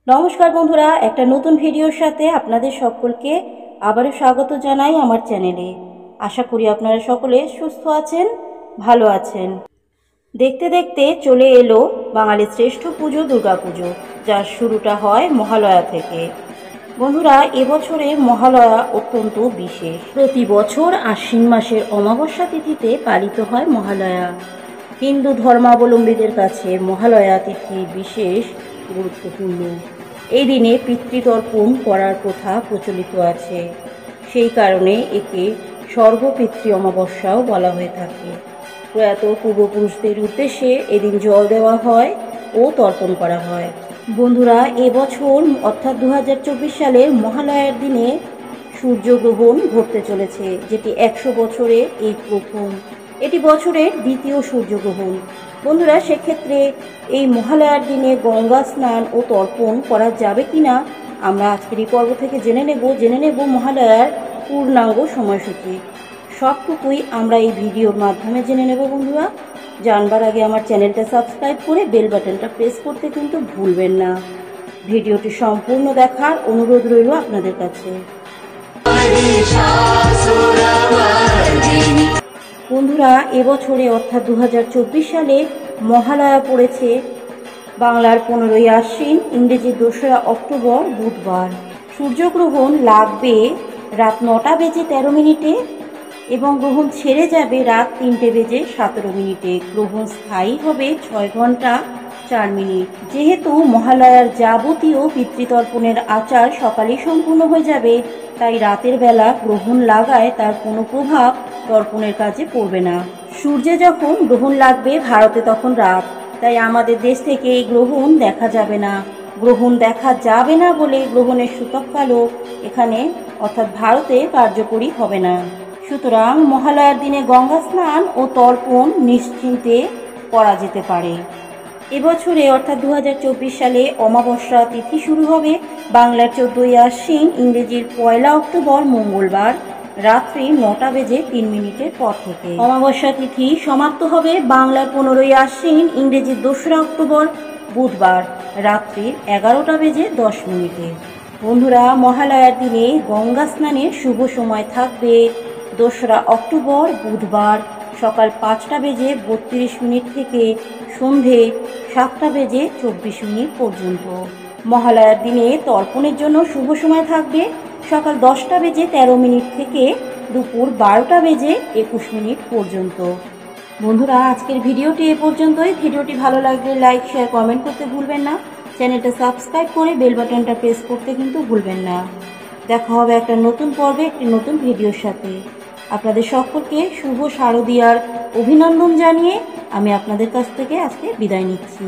নমস্কার বন্ধুরা, একটা নতুন ভিডিওর সাথে আপনাদের সকলকে আবারও স্বাগত জানাই আমার চ্যানেলে। আশা করি আপনারা সকলে সুস্থ আছেন, ভালো আছেন। দেখতে দেখতে চলে এলো বাঙালির শ্রেষ্ঠ পুজো দুর্গাপুজো, যার শুরুটা হয় মহালয়া থেকে। বন্ধুরা, এবছরে মহালয়া অত্যন্ত বিশেষ। প্রতি বছর আশ্বিন মাসের অমাবস্যা তিথিতে পালিত হয় মহালয়া। হিন্দু ধর্মাবলম্বীদের কাছে মহালয়া তিথি বিশেষ গুরুত্বপূর্ণ। এই দিনে পিতৃতর্পণ করার প্রথা প্রচলিত আছে, সেই কারণে একে সর্বপিতৃ অমাবস্যাও বলা হয়ে থাকে। প্রয়াত পূর্বপুরুষদের উদ্দেশ্যে এদিন জল দেওয়া হয় ও তর্পণ করা হয়। বন্ধুরা, এবছর অর্থাৎ 2024 সালের মহালয়ার দিনে সূর্যগ্রহণ ঘটতে চলেছে, যেটি 100 বছরে এই প্রথম। এটি বছরের দ্বিতীয় সূর্যগ্রহণ। বন্ধুরা, সেক্ষেত্রে এই মহালয়ার দিনে গঙ্গা স্নান ও তর্পণ করা যাবে কিনা আমরা আজকের এই পর্ব থেকে জেনে নেব মহালয়ার পূর্ণাঙ্গ সময়সূচি। সবটুকুই আমরা এই ভিডিওর মাধ্যমে জেনে নেব। বন্ধুরা, জানবার আগে আমার চ্যানেলটা সাবস্ক্রাইব করে বেল বাটনটা প্রেস করতে কিন্তু ভুলবেন না। ভিডিওটি সম্পূর্ণ দেখার অনুরোধ রইল আপনাদের কাছে। বন্ধুরা, এবছরে অর্থাৎ 2024 সালে মহালয়া পড়েছে বাংলার 15ই আশ্বিন, ইংরেজির 2রা অক্টোবর বুধবার। সূর্যগ্রহণ লাগবে রাত 9টা বেজে 13 মিনিটে এবং গ্রহণ ছেড়ে যাবে রাত 3টে বেজে 17 মিনিটে। গ্রহণ স্থায়ী হবে 6 ঘন্টা 4 মিনিট। যেহেতু মহালয়ার যাবতীয় পিতৃতর্পণের আচার সকালেই সম্পূর্ণ হয়ে যাবে, তাই রাতের বেলা গ্রহণ লাগায় তার কোনো প্রভাব তর্পণের কাজে পড়বে না। সূর্যে যখন গ্রহণ লাগবে ভারতে তখন রাত, তাই আমাদের দেশ থেকে এই গ্রহণ দেখা যাবে না। গ্রহণ দেখা যাবে না বলে গ্রহণের সূতককালও এখানে অর্থাৎ ভারতে কার্যকরী হবে না। সুতরাং মহালয়ার দিনে গঙ্গা স্নান ও তর্পণ নিশ্চিন্তে করা যেতে পারে। এবছরে অর্থাৎ 2024 সালে অমাবস্যা তিথি শুরু হবে বাংলার 14ই আশ্বিন, ইংরেজির 1 অক্টোবর মঙ্গলবার রাত্রি 9টা বেজে 3 মিনিটের পর থেকে। অমাবস্যা তিথি সমাপ্ত হবে বাংলার 15ই আশ্বিন, ইংরেজির 2রা অক্টোবর বুধবার রাত্রি 11টা বেজে 10 মিনিটে। বন্ধুরা, মহালয়ার দিনে গঙ্গা স্নানের শুভ সময় থাকবে 2রা অক্টোবর বুধবার সকাল 5টা বেজে 32 মিনিট থেকে সন্ধে 7টা বেজে 24 মিনিট পর্যন্ত। মহালয়ার দিনে তর্পণের জন্য শুভ সময় থাকবে সকাল 10টা বেজে 13 মিনিট থেকে দুপুর 12টা বেজে 21 মিনিট পর্যন্ত। বন্ধুরা, আজকের ভিডিওটি এ পর্যন্তই। ভিডিওটি ভালো লাগলে লাইক, শেয়ার, কমেন্ট করতে ভুলবেন না। চ্যানেলটা সাবস্ক্রাইব করে বেল বাটনটা প্রেস করতে কিন্তু ভুলবেন না। দেখা হবে একটা নতুন পর্বে একটি নতুন ভিডিওর সাথে। আপনাদের সকলকে শুভ শারদীয়ার অভিনন্দন জানিয়ে আমি আপনাদের কাছ থেকে আজকে বিদায় নিচ্ছি।